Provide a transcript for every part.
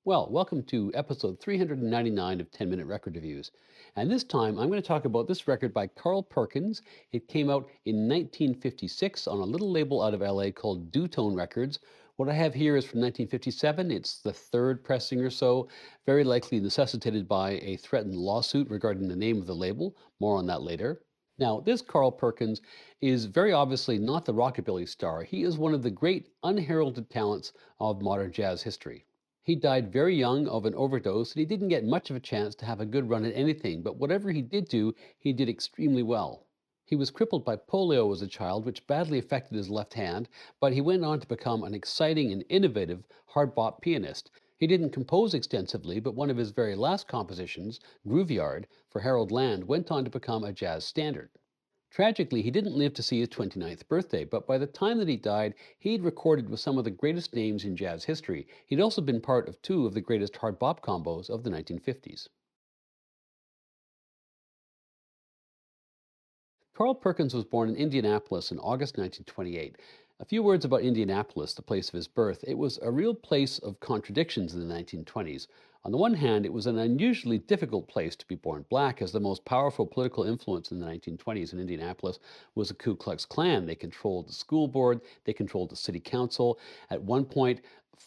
Well, welcome to episode 399 of 10 Minute Record Reviews. And this time I'm going to talk about this record by Carl Perkins. It came out in 1956 on a little label out of LA called Dootone Records. What I have here is from 1957. It's the third pressing or so, very likely necessitated by a threatened lawsuit regarding the name of the label. More on that later. Now, this Carl Perkins is very obviously not the rockabilly star. He is one of the great unheralded talents of modern jazz history. He died very young of an overdose, and he didn't get much of a chance to have a good run at anything, but whatever he did do, he did extremely well. He was crippled by polio as a child, which badly affected his left hand, but he went on to become an exciting and innovative hard bop pianist. He didn't compose extensively, but one of his very last compositions, Grooveyard, for Harold Land, went on to become a jazz standard. Tragically, he didn't live to see his 29th birthday, but by the time that he died, he'd recorded with some of the greatest names in jazz history. He'd also been part of two of the greatest hard bop combos of the 1950s. Carl Perkins was born in Indianapolis in August 1928. A few words about Indianapolis, the place of his birth. It was a real place of contradictions in the 1920s. On the one hand, it was an unusually difficult place to be born black, as the most powerful political influence in the 1920s in Indianapolis was the Ku Klux Klan. They controlled the school board, they controlled the city council. At one point,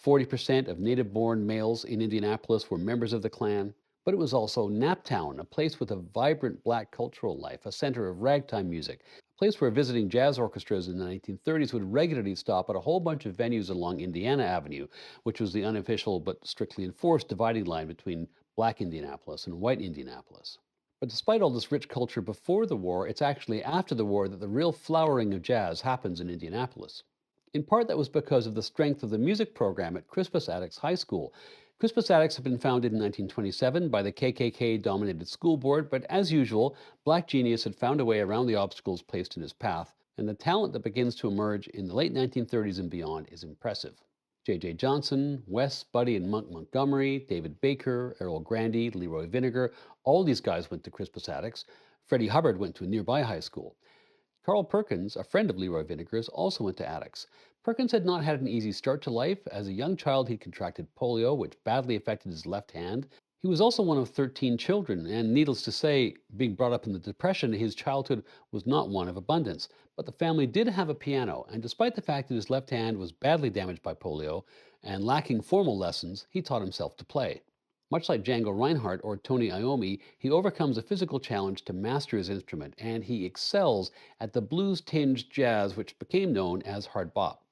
40% of native born males in Indianapolis were members of the Klan. But it was also Naptown, a place with a vibrant black cultural life, a center of ragtime music, a place where visiting jazz orchestras in the 1930s would regularly stop at a whole bunch of venues along Indiana Avenue, which was the unofficial but strictly enforced dividing line between black Indianapolis and white Indianapolis. But despite all this rich culture before the war, it's actually after the war that the real flowering of jazz happens in Indianapolis. In part, that was because of the strength of the music program at Crispus Attucks High School. Crispus Attucks had been founded in 1927 by the KKK dominated school board, but as usual, Black genius had found a way around the obstacles placed in his path, and the talent that begins to emerge in the late 1930s and beyond is impressive. J.J. Johnson, Wes, Buddy, and Monk Montgomery, David Baker, Errol Grandy, Leroy Vinnegar, all these guys went to Crispus Attucks. Freddie Hubbard went to a nearby high school. Carl Perkins, a friend of Leroy Vinnegar's, also went to Attucks. Perkins had not had an easy start to life. As a young child, he contracted polio, which badly affected his left hand. He was also one of 13 children, and needless to say, being brought up in the Depression, his childhood was not one of abundance. But the family did have a piano, and despite the fact that his left hand was badly damaged by polio and lacking formal lessons, he taught himself to play. Much like Django Reinhardt or Tony Iommi, he overcomes a physical challenge to master his instrument, and he excels at the blues-tinged jazz which became known as hard bop.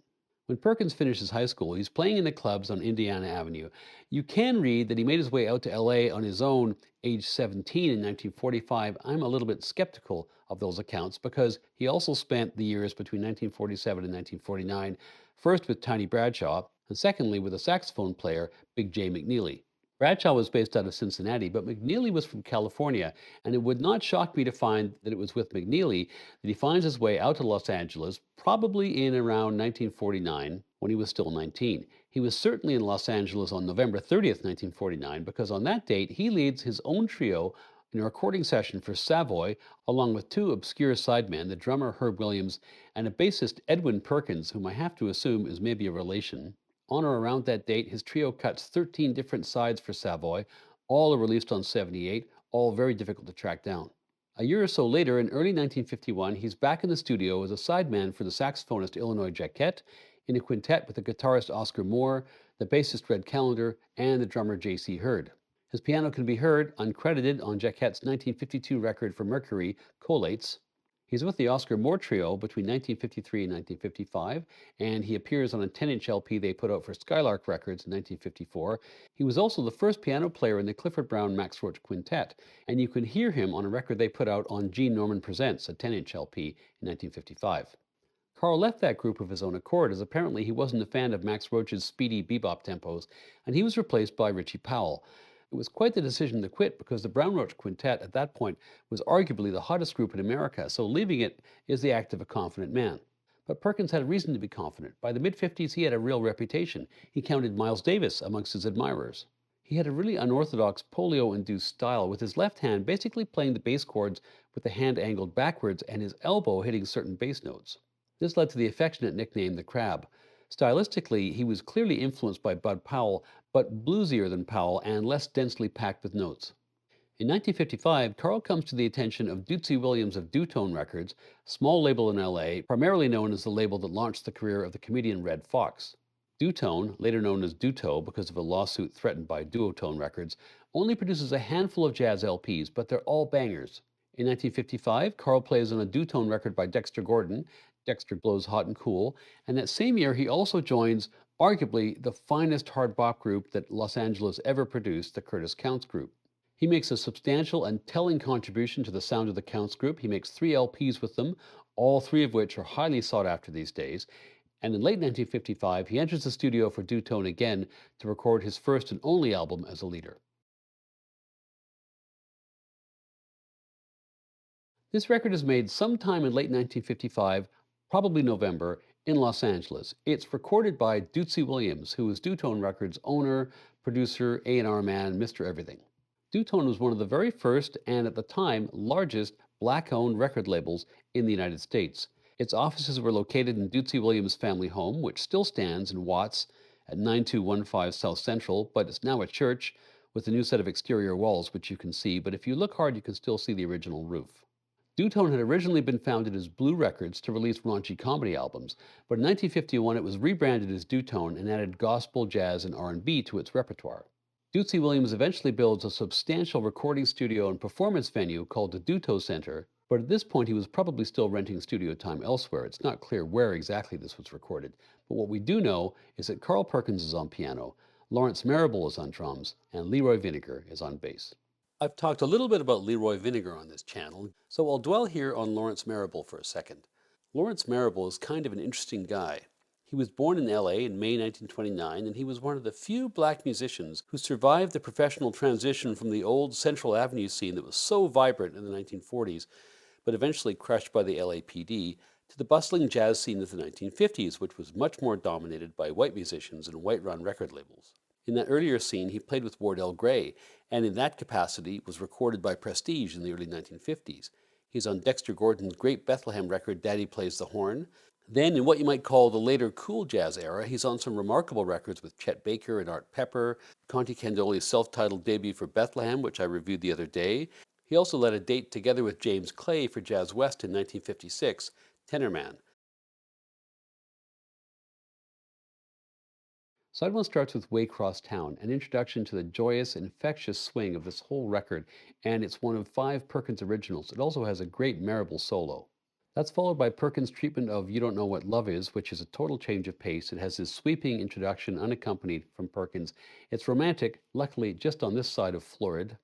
When Perkins finishes high school, he's playing in the clubs on Indiana Avenue. You can read that he made his way out to LA on his own, age 17 in 1945. I'm a little bit skeptical of those accounts because he also spent the years between 1947 and 1949, first with Tiny Bradshaw, and secondly with a saxophone player, Big J McNeely. Bradshaw was based out of Cincinnati, but McNeely was from California, and it would not shock me to find that it was with McNeely that he finds his way out to Los Angeles, probably in around 1949, when he was still 19. He was certainly in Los Angeles on November 30th, 1949, because on that date he leads his own trio in a recording session for Savoy, along with two obscure sidemen, the drummer Herb Williams and a bassist Edwin Perkins, whom I have to assume is maybe a relation. On or around that date, his trio cuts 13 different sides for Savoy. All are released on 78, all very difficult to track down. A year or so later, in early 1951, he's back in the studio as a sideman for the saxophonist Illinois Jacquet, in a quintet with the guitarist Oscar Moore, the bassist Red Callender, and the drummer J.C. Hurd. His piano can be heard uncredited on Jacquet's 1952 record for Mercury, Collates. He's with the Oscar Moore Trio between 1953 and 1955, and he appears on a 10-inch LP they put out for Skylark Records in 1954. He was also the first piano player in the Clifford Brown Max Roach Quintet, and you can hear him on a record they put out on Gene Norman Presents, a 10-inch LP in 1955. Carl left that group of his own accord, as apparently he wasn't a fan of Max Roach's speedy bebop tempos, and he was replaced by Richie Powell. It was quite the decision to quit because the Brown Roach Quintet at that point was arguably the hottest group in America, so leaving it is the act of a confident man. But Perkins had a reason to be confident. By the mid-50s, he had a real reputation. He counted Miles Davis amongst his admirers. He had a really unorthodox polio-induced style, with his left hand basically playing the bass chords with the hand angled backwards and his elbow hitting certain bass notes. This led to the affectionate nickname the Crab. Stylistically, he was clearly influenced by Bud Powell, but bluesier than Powell and less densely packed with notes. In 1955, Carl comes to the attention of Dootsie Williams of Dootone Records, a small label in LA, primarily known as the label that launched the career of the comedian Red Fox. Dootone, later known as Duto because of a lawsuit threatened by Duotone Records, only produces a handful of jazz LPs, but they're all bangers. In 1955, Carl plays on a Dootone record by Dexter Gordon, Dexter Blows Hot and Cool, and that same year he also joins arguably the finest hard bop group that Los Angeles ever produced, the Curtis Counts Group. He makes a substantial and telling contribution to the sound of the Counts Group. He makes 3 LPs with them, all 3 of which are highly sought after these days. And in late 1955, he enters the studio for Dootone again to record his first and only album as a leader. This record is made sometime in late 1955, probably November, in Los Angeles. It's recorded by Dootsie Williams, who is Dootone Records' owner, producer, A&R man, Mr. Everything. Dootone was one of the very first and at the time largest black-owned record labels in the United States. Its offices were located in Dootsie Williams' family home, which still stands in Watts at 9215 South Central, but it's now a church with a new set of exterior walls, which you can see, but if you look hard, you can still see the original roof. Dootone had originally been founded as Blue Records to release raunchy comedy albums, but in 1951 it was rebranded as Dootone and added gospel, jazz, and R&B to its repertoire. Dootsie Williams eventually builds a substantial recording studio and performance venue called the Duto Center, but at this point he was probably still renting studio time elsewhere. It's not clear where exactly this was recorded, but what we do know is that Carl Perkins is on piano, Larance Marable is on drums, and Leroy Vinnegar is on bass. I've talked a little bit about Leroy Vinnegar on this channel, so I'll dwell here on Larance Marable for a second. Larance Marable is kind of an interesting guy. He was born in LA in May 1929, and he was one of the few black musicians who survived the professional transition from the old Central Avenue scene that was so vibrant in the 1940s, but eventually crushed by the LAPD, to the bustling jazz scene of the 1950s, which was much more dominated by white musicians and white-run record labels. In that earlier scene, he played with Wardell Gray, and in that capacity was recorded by Prestige in the early 1950s. He's on Dexter Gordon's great Bethlehem record, Daddy Plays the Horn. Then, in what you might call the later cool jazz era, he's on some remarkable records with Chet Baker and Art Pepper, Conte Candoli's self-titled debut for Bethlehem, which I reviewed the other day. He also led a date together with James Clay for Jazz West in 1956, Tenor Man. Side one starts with Waycross Town, an introduction to the joyous, infectious swing of this whole record, and it's one of 5 Perkins originals. It also has a great Marable solo. That's followed by Perkins' treatment of You Don't Know What Love Is, which is a total change of pace. It has this sweeping introduction unaccompanied from Perkins. It's romantic, luckily just on this side of florid.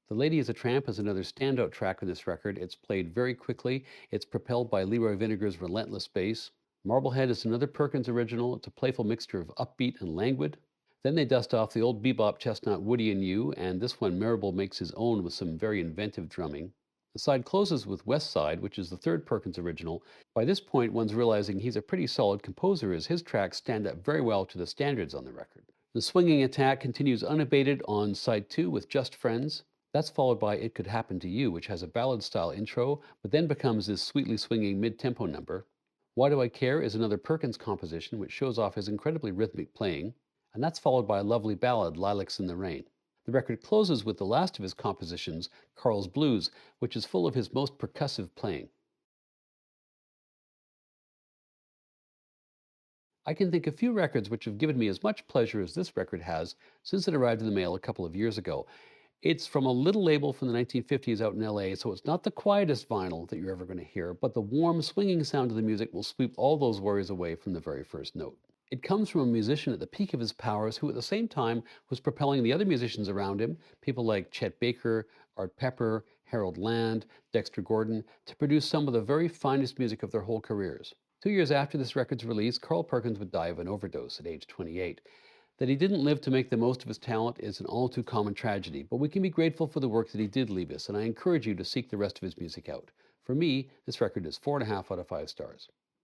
The Lady is a Tramp is another standout track on this record. It's played very quickly. It's propelled by Leroy Vinnegar's relentless bass. Marblehead is another Perkins original. It's a playful mixture of upbeat and languid. Then they dust off the old bebop chestnut Woody and You, and this one Marable makes his own with some very inventive drumming. The side closes with West Side, which is the 3rd Perkins original. By this point, one's realizing he's a pretty solid composer as his tracks stand up very well to the standards on the record. The swinging attack continues unabated on side 2 with Just Friends. That's followed by It Could Happen to You, which has a ballad-style intro, but then becomes this sweetly swinging mid-tempo number. Why Do I Care is another Perkins composition, which shows off his incredibly rhythmic playing, and that's followed by a lovely ballad, Lilacs in the Rain. The record closes with the last of his compositions, Carl's Blues, which is full of his most percussive playing. I can think of few records which have given me as much pleasure as this record has since it arrived in the mail a couple of years ago. It's from a little label from the 1950s out in LA, so it's not the quietest vinyl that you're ever going to hear, but the warm, swinging sound of the music will sweep all those worries away from the very first note. It comes from a musician at the peak of his powers who at the same time was propelling the other musicians around him, people like Chet Baker, Art Pepper, Harold Land, Dexter Gordon, to produce some of the very finest music of their whole careers. 2 years after this record's release, Carl Perkins would die of an overdose at age 28. That he didn't live to make the most of his talent is an all too common tragedy, but we can be grateful for the work that he did leave us, and I encourage you to seek the rest of his music out. For me, this record is 4.5 out of 5 stars.